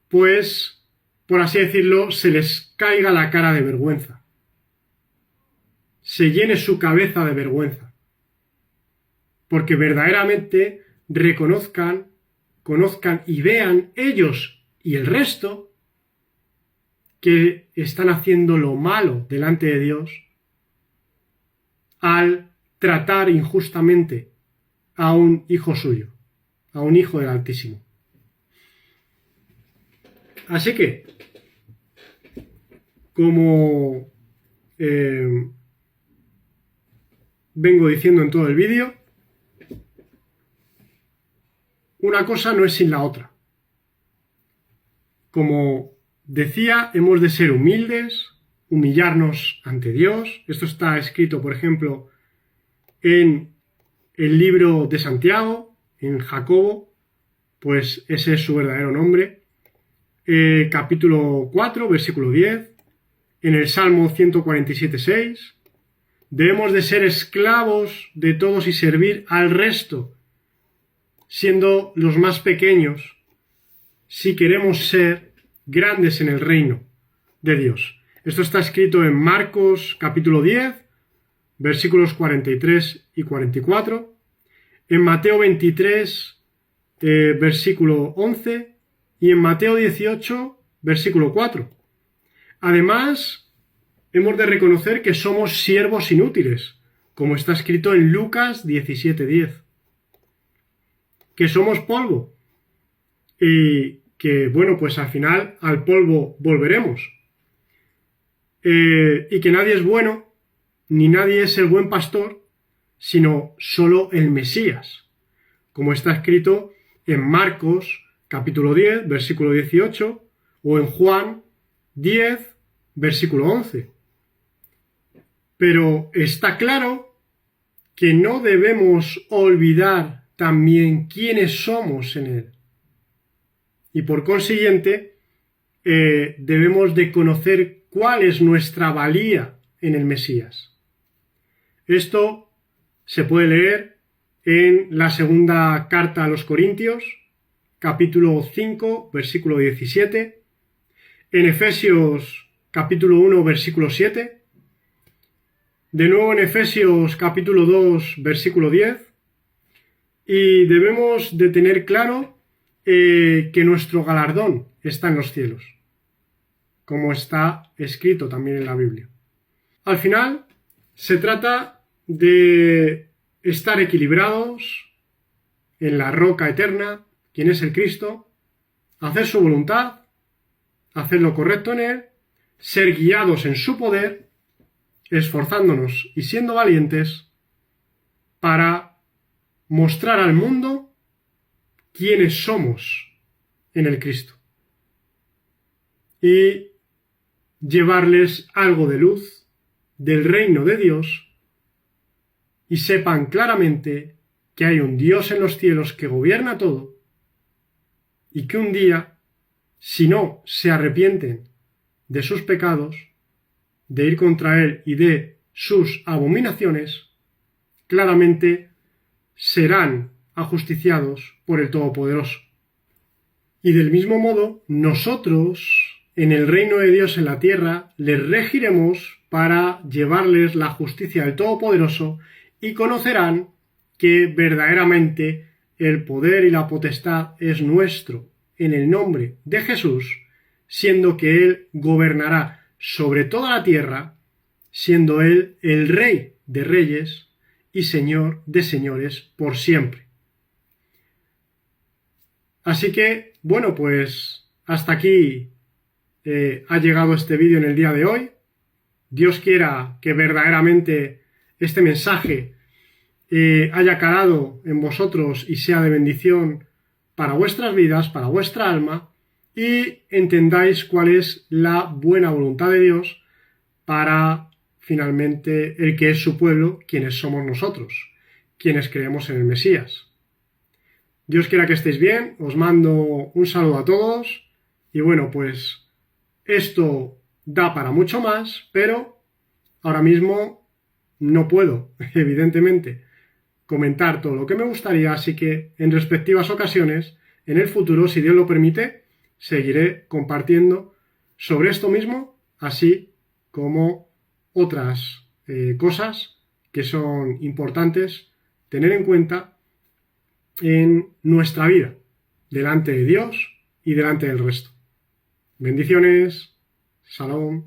A: pues, por así decirlo, se les caiga la cara de vergüenza. Se llene su cabeza de vergüenza. Porque verdaderamente reconozcan, conozcan y vean ellos y el resto que están haciendo lo malo delante de Dios al tratar injustamente a un hijo suyo, a un hijo del Altísimo. Así que, como vengo diciendo en todo el vídeo, una cosa no es sin la otra. Como decía, hemos de ser humildes, humillarnos ante Dios. Esto está escrito, por ejemplo, en el libro de Santiago, en Jacobo, pues ese es su verdadero nombre. Capítulo 4, versículo 10, en el Salmo 147.6, debemos de ser esclavos de todos y servir al resto, siendo los más pequeños, si queremos ser grandes en el reino de Dios. Esto está escrito en Marcos capítulo 10, versículos 43 y 44, en Mateo 23, versículo 11, y en Mateo 18, versículo 4. Además, hemos de reconocer que somos siervos inútiles, como está escrito en Lucas 17:10. Que somos polvo y que, bueno, pues al final al polvo volveremos. Y que nadie es bueno, ni nadie es el buen pastor, sino solo el Mesías, como está escrito en Marcos capítulo 10, versículo 18, o en Juan 10, versículo 11. Pero está claro que no debemos olvidar también quiénes somos en Él. Y por consiguiente, debemos de conocer cuál es nuestra valía en el Mesías. Esto se puede leer en la segunda carta a los Corintios, capítulo 5, versículo 17, en Efesios capítulo 1, versículo 7, de nuevo en Efesios capítulo 2, versículo 10, y debemos de tener claro que nuestro galardón está en los cielos, como está escrito también en la Biblia. Al final, se trata de estar equilibrados en la roca eterna, quien es el Cristo, hacer su voluntad, hacer lo correcto en Él, ser guiados en su poder, esforzándonos y siendo valientes para mostrar al mundo quiénes somos en el Cristo y llevarles algo de luz del reino de Dios y sepan claramente que hay un Dios en los cielos que gobierna todo y que un día, si no se arrepienten de sus pecados, de ir contra Él y de sus abominaciones, claramente serán ajusticiados por el Todopoderoso. Y del mismo modo, nosotros, en el reino de Dios en la tierra, les regiremos para llevarles la justicia del Todopoderoso y conocerán que verdaderamente el poder y la potestad es nuestro en el nombre de Jesús, siendo que Él gobernará sobre toda la tierra, siendo Él el Rey de reyes y Señor de señores por siempre. Así que, bueno, pues hasta aquí ha llegado este vídeo en el día de hoy. Dios quiera que verdaderamente este mensaje haya calado en vosotros y sea de bendición para vuestras vidas, para vuestra alma, y entendáis cuál es la buena voluntad de Dios para finalmente el que es su pueblo, quienes somos nosotros, quienes creemos en el Mesías. Dios quiera que estéis bien, os mando un saludo a todos y bueno, pues esto da para mucho más, pero ahora mismo no puedo, evidentemente, comentar todo lo que me gustaría, así que en respectivas ocasiones, en el futuro, si Dios lo permite, seguiré compartiendo sobre esto mismo, así como otras cosas que son importantes tener en cuenta en nuestra vida, delante de Dios y delante del resto. Bendiciones, Shalom.